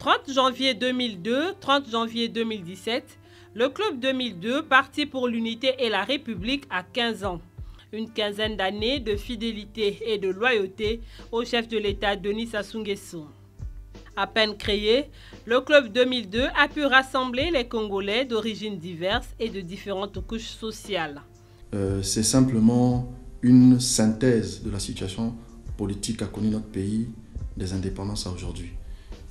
30 janvier 2002, 30 janvier 2017, le Club 2002, Parti pour l'Unité et la République, a 15 ans. Une quinzaine d'années de fidélité et de loyauté au chef de l'État Denis Sassou Nguesso. À peine créé, le Club 2002 a pu rassembler les Congolais d'origines diverses et de différentes couches sociales. C'est simplement une synthèse de la situation politique qu'a connue notre pays des indépendances à aujourd'hui.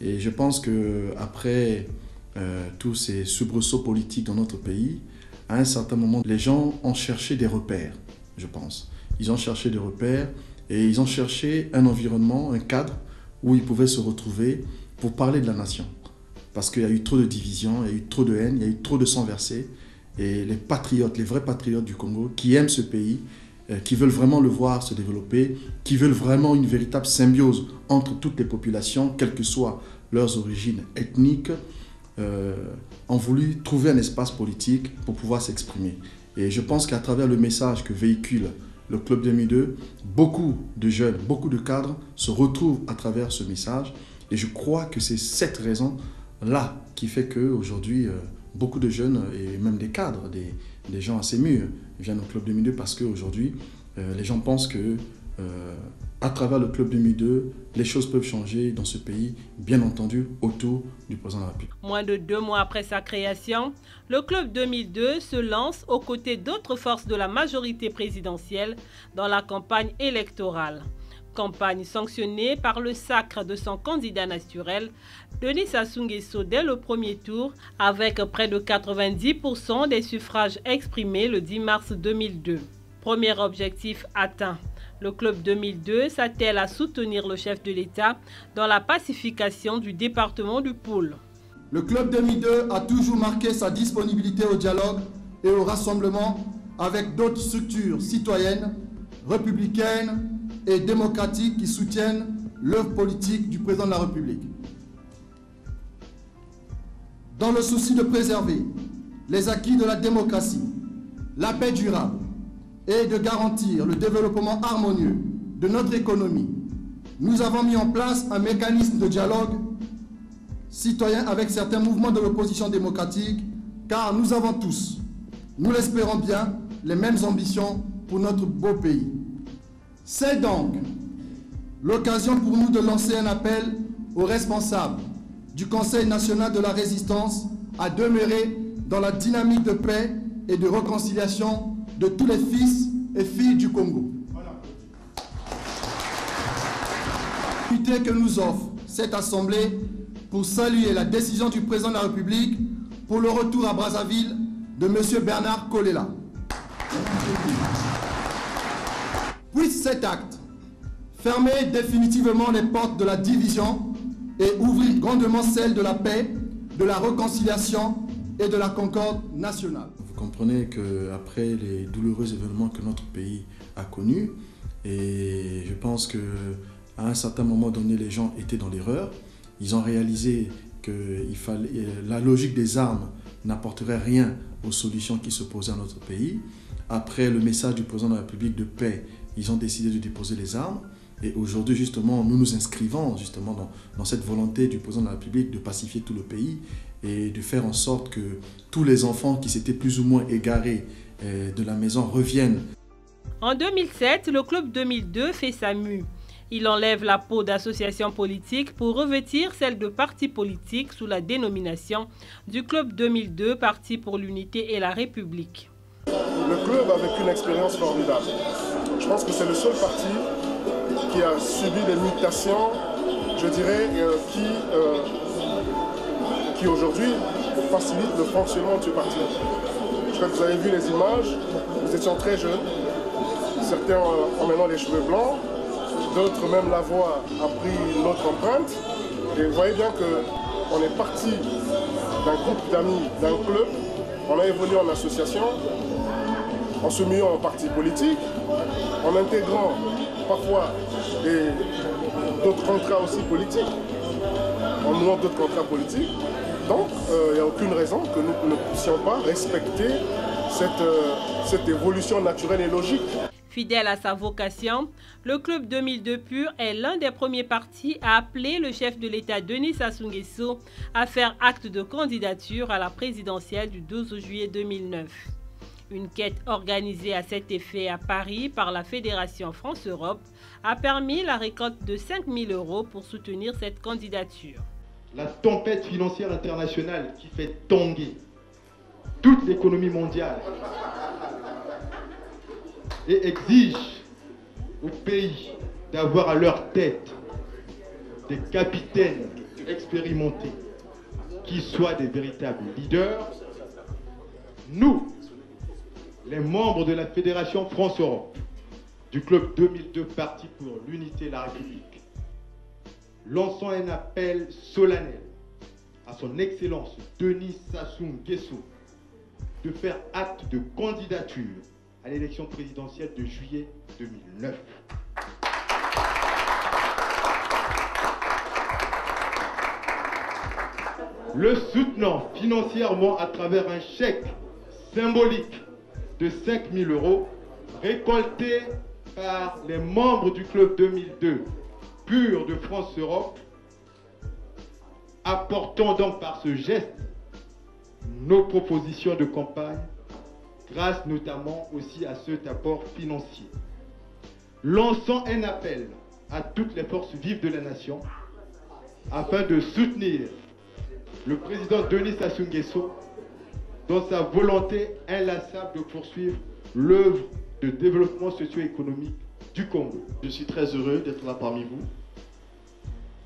Et je pense qu'après tous ces soubresauts politiques dans notre pays, à un certain moment, les gens ont cherché des repères, je pense. Ils ont cherché des repères et ils ont cherché un environnement, un cadre où ils pouvaient se retrouver pour parler de la nation. Parce qu'il y a eu trop de divisions, il y a eu trop de haine, il y a eu trop de sang versé. Et les patriotes, les vrais patriotes du Congo, qui aiment ce pays, qui veulent vraiment le voir se développer, qui veulent vraiment une véritable symbiose entre toutes les populations, quelles que soient leurs origines ethniques, ont voulu trouver un espace politique pour pouvoir s'exprimer. Et je pense qu'à travers le message que véhicule le Club 2002, beaucoup de jeunes, beaucoup de cadres se retrouvent à travers ce message. Et je crois que c'est cette raison-là qui fait qu'aujourd'hui, beaucoup de jeunes et même des cadres, des gens assez mûrs viennent au Club 2002 parce qu'aujourd'hui, les gens pensent que à travers le Club 2002, les choses peuvent changer dans ce pays, bien entendu, autour du président de la République. Moins de 2 mois après sa création, le Club 2002 se lance aux côtés d'autres forces de la majorité présidentielle dans la campagne électorale. Campagne sanctionnée par le sacre de son candidat naturel, Denis Sassou Nguesso, dès le premier tour, avec près de 90% des suffrages exprimés le 10 mars 2002. Premier objectif atteint. Le Club 2002 s'attelle à soutenir le chef de l'État dans la pacification du département du Poul. Le Club 2002 a toujours marqué sa disponibilité au dialogue et au rassemblement avec d'autres structures citoyennes, républicaines et démocratiques qui soutiennent l'œuvre politique du président de la République. Dans le souci de préserver les acquis de la démocratie, la paix durable et de garantir le développement harmonieux de notre économie, nous avons mis en place un mécanisme de dialogue citoyen avec certains mouvements de l'opposition démocratique, car nous avons tous, nous l'espérons bien, les mêmes ambitions pour notre beau pays. C'est donc l'occasion pour nous de lancer un appel aux responsables du Conseil national de la résistance à demeurer dans la dynamique de paix et de réconciliation de tous les fils et filles du Congo. L'opportunité que nous offre cette Assemblée pour saluer la décision du président de la République pour le retour à Brazzaville de M. Bernard Kolela. Puisse cet acte fermer définitivement les portes de la division et ouvrir grandement celles de la paix, de la réconciliation et de la concorde nationale. Vous comprenez qu'après les douloureux événements que notre pays a connus, et je pense qu'à un certain moment donné, les gens étaient dans l'erreur. Ils ont réalisé que la logique des armes n'apporterait rien aux solutions qui se posaient à notre pays. Après le message du président de la République de paix, ils ont décidé de déposer les armes. Et aujourd'hui, justement, nous nous inscrivons justement dans cette volonté du président de la République de pacifier tout le pays et de faire en sorte que tous les enfants qui s'étaient plus ou moins égarés de la maison reviennent. En 2007, le Club 2002 fait sa mue. Il enlève la peau d'association politique pour revêtir celle de parti politique sous la dénomination du Club 2002, Parti pour l'Unité et la République. Le club a vécu une expérience formidable. Je pense que c'est le seul parti qui a subi des mutations, je dirais, qui aujourd'hui facilitent le fonctionnement de ce parti. Je crois que vous avez vu les images, nous étions très jeunes. Certains ont maintenant les cheveux blancs, d'autres même la voix a pris notre empreinte. Et vous voyez bien qu'on est parti d'un groupe d'amis, d'un club, on a évolué en association, en se muant en parti politique, en intégrant parfois d'autres contrats aussi politiques, en nouant d'autres contrats politiques. Donc, il n'y a aucune raison que nous ne puissions pas respecter cette évolution naturelle et logique. Fidèle à sa vocation, le Club 2002 Pur est l'un des premiers partis à appeler le chef de l'État Denis Sassou Nguesso à faire acte de candidature à la présidentielle du 12 juillet 2009. Une quête organisée à cet effet à Paris par la Fédération France-Europe a permis la récolte de 5 000 € pour soutenir cette candidature. La tempête financière internationale qui fait tanguer toute l'économie mondiale et exige aux pays d'avoir à leur tête des capitaines expérimentés qui soient des véritables leaders. Nous, les membres de la Fédération France-Europe, du Club 2002 Parti pour l'Unité et la République, lançons un appel solennel à son Excellence Denis Sassou Nguesso de faire acte de candidature à l'élection présidentielle de juillet 2009. Le soutenant financièrement à travers un chèque symbolique de 5 000 € récolté par les membres du Club 2002 Pur de France-Europe, apportant donc par ce geste nos propositions de campagne, grâce notamment aussi à cet apport financier. Lançons un appel à toutes les forces vives de la nation afin de soutenir le président Denis Sassou Nguesso dans sa volonté inlassable de poursuivre l'œuvre de développement socio-économique du Congo. Je suis très heureux d'être là parmi vous.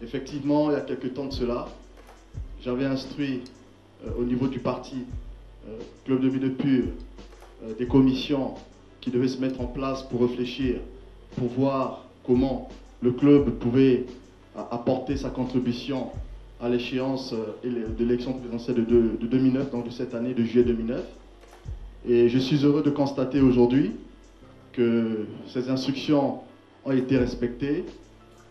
Effectivement, il y a quelques temps de cela, j'avais instruit au niveau du parti Club 2002 Pur des commissions qui devaient se mettre en place pour réfléchir, pour voir comment le club pouvait apporter sa contribution à l'échéance de l'élection présidentielle de 2009, donc de cette année de juillet 2009. Et je suis heureux de constater aujourd'hui que ces instructions ont été respectées.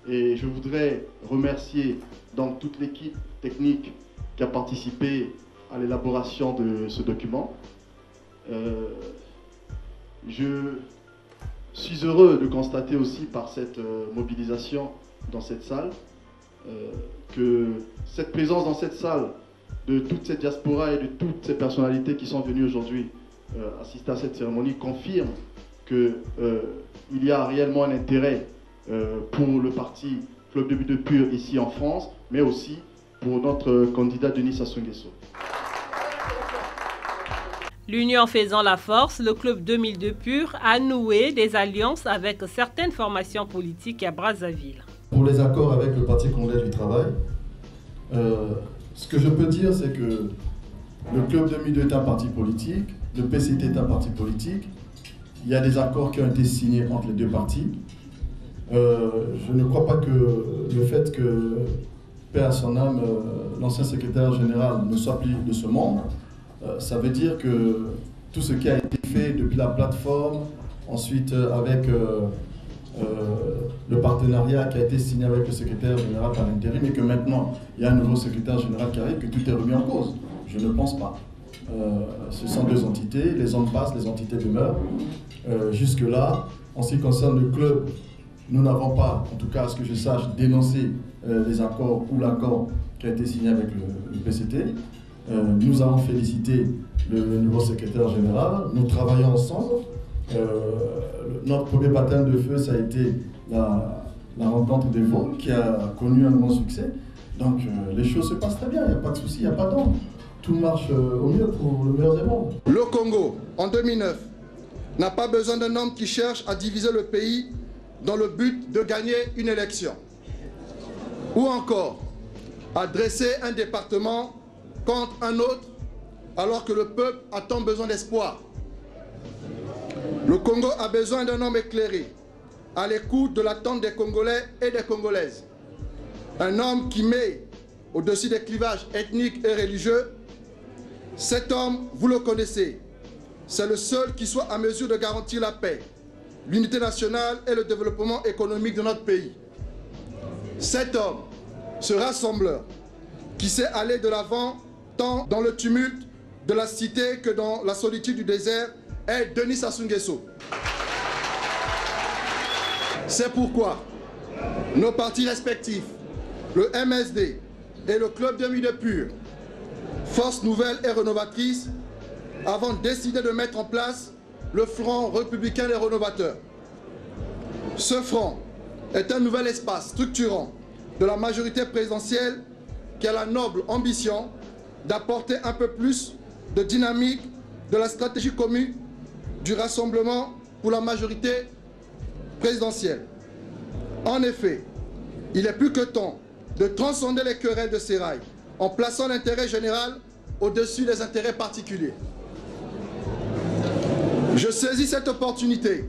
Et je voudrais remercier donc toute l'équipe technique qui a participé à l'élaboration de ce document. Je suis heureux de constater aussi par cette mobilisation dans cette salle que cette présence dans cette salle de toute cette diaspora et de toutes ces personnalités qui sont venues aujourd'hui assister à cette cérémonie confirme qu'il y a réellement un intérêt pour le parti Club 2002 Pur ici en France, mais aussi pour notre candidat Denis Sassou Nguesso. L'union faisant la force, le Club 2002 Pur a noué des alliances avec certaines formations politiques à Brazzaville. Pour les accords avec le Parti congolais du travail, ce que je peux dire, c'est que le Club 2002 est un parti politique, le PCT est un parti politique. Il y a des accords qui ont été signés entre les deux partis. Je ne crois pas que le fait que, paix à son âme, l'ancien secrétaire général ne soit plus de ce monde, ça veut dire que tout ce qui a été fait depuis la plateforme, ensuite avec le partenariat qui a été signé avec le secrétaire général par l'intérim, et que maintenant il y a un nouveau secrétaire général qui arrive, que tout est remis en cause. Je ne pense pas. Ce sont deux entités, les hommes passent, les entités demeurent. Jusque-là, en ce qui concerne le club, nous n'avons pas, en tout cas à ce que je sache, dénoncé les accords ou l'accord qui a été signé avec le PCT. Nous avons félicité le nouveau secrétaire général, nous travaillons ensemble. Notre premier baptême de feu, ça a été la rencontre des Vosges qui a connu un grand succès. Donc les choses se passent très bien, il n'y a pas de souci, il n'y a pas d'ombre. Tout marche au mieux pour le meilleur des mondes. Le Congo, en 2009, n'a pas besoin d'un homme qui cherche à diviser le pays dans le but de gagner une élection. Ou encore, à dresser un département contre un autre, alors que le peuple a tant besoin d'espoir. Le Congo a besoin d'un homme éclairé, à l'écoute de l'attente des Congolais et des Congolaises. Un homme qui met au-dessus des clivages ethniques et religieux. Cet homme, vous le connaissez, c'est le seul qui soit à mesure de garantir la paix, l'unité nationale et le développement économique de notre pays. Cet homme, ce rassembleur, qui sait aller de l'avant tant dans le tumulte de la cité que dans la solitude du désert, est Denis Sassou Nguesso. C'est pourquoi nos partis respectifs, le MSD et le Club 2002 Pur, Force Nouvelle et Rénovatrice, avons décidé de mettre en place le Front républicain des rénovateurs. Ce front est un nouvel espace structurant de la majorité présidentielle qui a la noble ambition d'apporter un peu plus de dynamique de la stratégie commune du Rassemblement pour la majorité présidentielle. En effet, il est plus que temps de transcender les querelles de sérail en plaçant l'intérêt général au-dessus des intérêts particuliers. Je saisis cette opportunité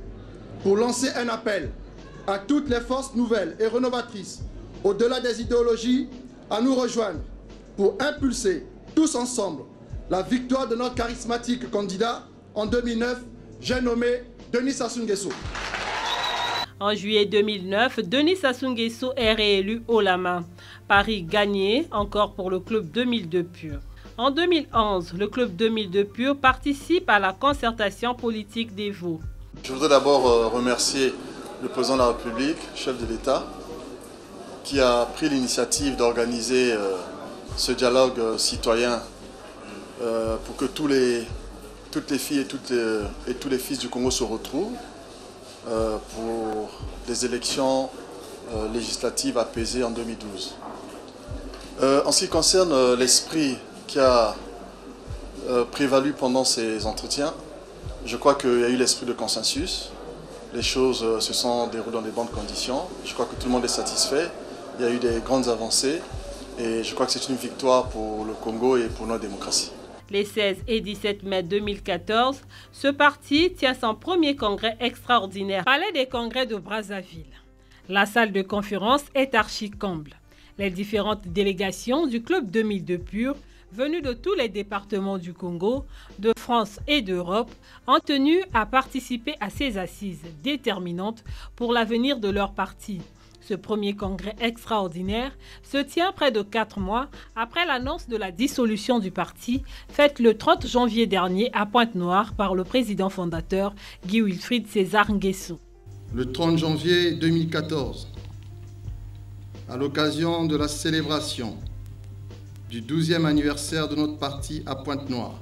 pour lancer un appel à toutes les forces nouvelles et rénovatrices, au-delà des idéologies, à nous rejoindre pour impulser tous ensemble la victoire de notre charismatique candidat en 2009, j'ai nommé Denis Sassou Nguesso. En juillet 2009, Denis Sassou Nguesso est réélu haut la main. Paris gagné encore pour le Club 2002 Pur. En 2011, le Club 2002 Pur participe à la concertation politique des Vaux. Je voudrais d'abord remercier le président de la République, chef de l'État, qui a pris l'initiative d'organiser ce dialogue citoyen pour que toutes les filles et tous les fils du Congo se retrouvent pour des élections législatives apaisées en 2012. En ce qui concerne l'esprit qui a prévalu pendant ces entretiens, je crois qu'il y a eu l'esprit de consensus. Les choses se sont déroulées dans de bonnes conditions. Je crois que tout le monde est satisfait. Il y a eu des grandes avancées et je crois que c'est une victoire pour le Congo et pour notre démocratie. Les 16 et 17 mai 2014, ce parti tient son premier congrès extraordinaire au Palais des Congrès de Brazzaville. La salle de conférence est archi-comble. Les différentes délégations du Club 2002 Pur, venues de tous les départements du Congo, de France et d'Europe, ont tenu à participer à ces assises déterminantes pour l'avenir de leur parti. Ce premier congrès extraordinaire se tient près de 4 mois après l'annonce de la dissolution du parti, faite le 30 janvier dernier à Pointe-Noire par le président fondateur Guy Wilfried César Nguesso. Le 30 janvier 2014, à l'occasion de la célébration du 12e anniversaire de notre parti à Pointe-Noire,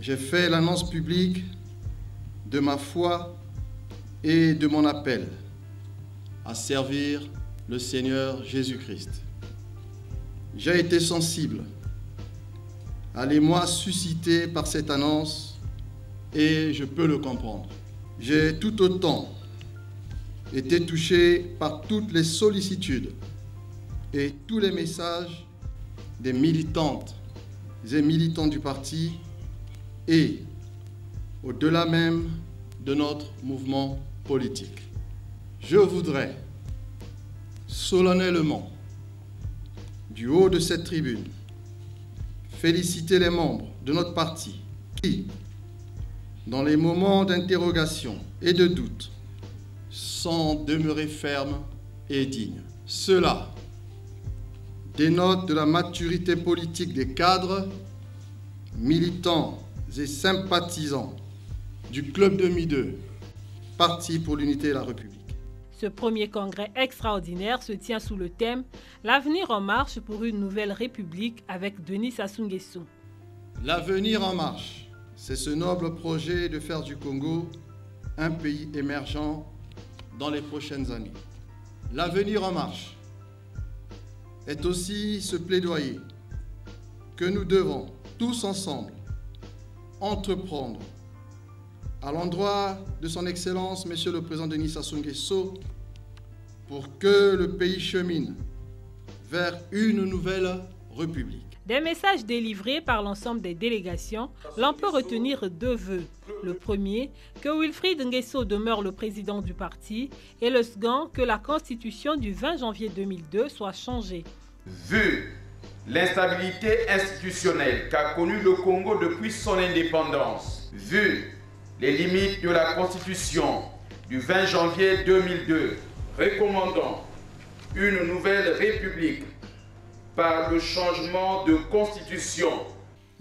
j'ai fait l'annonce publique de ma foi et de mon appel à servir le Seigneur Jésus-Christ. J'ai été sensible à l'émoi suscité par cette annonce et je peux le comprendre. J'ai tout autant été touché par toutes les sollicitudes et tous les messages des militantes et militants du parti et au-delà même de notre mouvement politique. Je voudrais solennellement, du haut de cette tribune, féliciter les membres de notre parti qui, dans les moments d'interrogation et de doute, sont demeurés fermes et dignes. Cela dénote de la maturité politique des cadres, militants et sympathisants du Club 2002, Parti pour l'unité et la République. Ce premier congrès extraordinaire se tient sous le thème « L'avenir en marche pour une nouvelle République » avec Denis Sassou Nguesso. L'avenir en marche, c'est ce noble projet de faire du Congo un pays émergent dans les prochaines années. L'avenir en marche est aussi ce plaidoyer que nous devons tous ensemble entreprendre à l'endroit de son Excellence, Monsieur le Président Denis Sassou Nguesso, pour que le pays chemine vers une nouvelle République. Des messages délivrés par l'ensemble des délégations, l'on peut retenir 2 vœux. Le premier, que Wilfried Nguesso demeure le président du parti, et le second, que la constitution du 20 janvier 2002 soit changée. Vu l'instabilité institutionnelle qu'a connue le Congo depuis son indépendance, vu les limites de la Constitution du 20 janvier 2002, recommandant une nouvelle République par le changement de Constitution.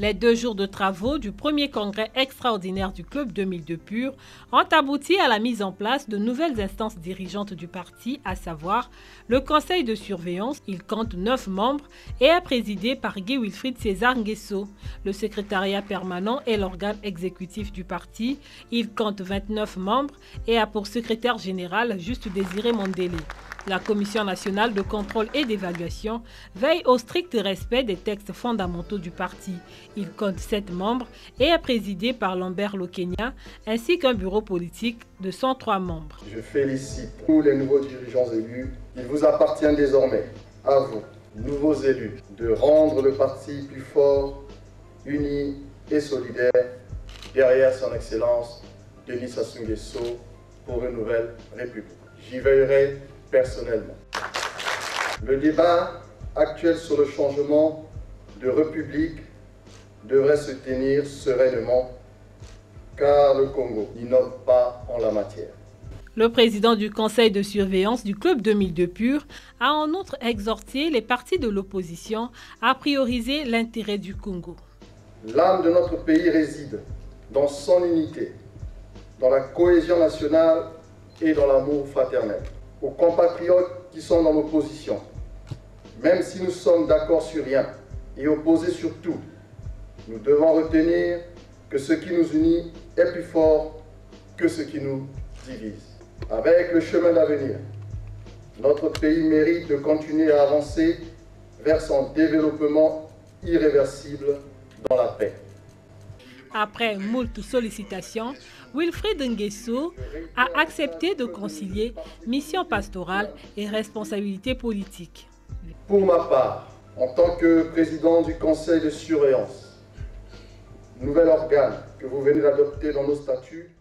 Les 2 jours de travaux du premier congrès extraordinaire du Club 2002 Pur ont abouti à la mise en place de nouvelles instances dirigeantes du parti, à savoir le conseil de surveillance. Il compte 9 membres et est présidé par Guy Wilfried César Nguesso. Le secrétariat permanent est l'organe exécutif du parti. Il compte 29 membres et a pour secrétaire général Juste Désiré Mondélé. La Commission nationale de contrôle et d'évaluation veille au strict respect des textes fondamentaux du parti. Il compte 7 membres et est présidé par Lambert Lokenya, ainsi qu'un bureau politique de 103 membres. Je félicite tous les nouveaux dirigeants élus. Il vous appartient désormais, à vous, nouveaux élus, de rendre le parti plus fort, uni et solidaire derrière son Excellence Denis Sassou Nguesso pour une nouvelle République. J'y veillerai personnellement. Le débat actuel sur le changement de république devrait se tenir sereinement, car le Congo n'innove pas en la matière. Le président du conseil de surveillance du Club 2002 Pur a en outre exhorté les partis de l'opposition à prioriser l'intérêt du Congo. L'âme de notre pays réside dans son unité, dans la cohésion nationale et dans l'amour fraternel. Aux compatriotes qui sont dans l'opposition, même si nous sommes d'accord sur rien et opposés sur tout, nous devons retenir que ce qui nous unit est plus fort que ce qui nous divise. Avec le chemin d'avenir, notre pays mérite de continuer à avancer vers son développement irréversible dans la paix. Après moult sollicitations, Wilfried Nguesso a accepté de concilier mission pastorale et responsabilité politique. Pour ma part, en tant que président du conseil de surveillance, nouvel organe que vous venez d'adopter dans nos statuts,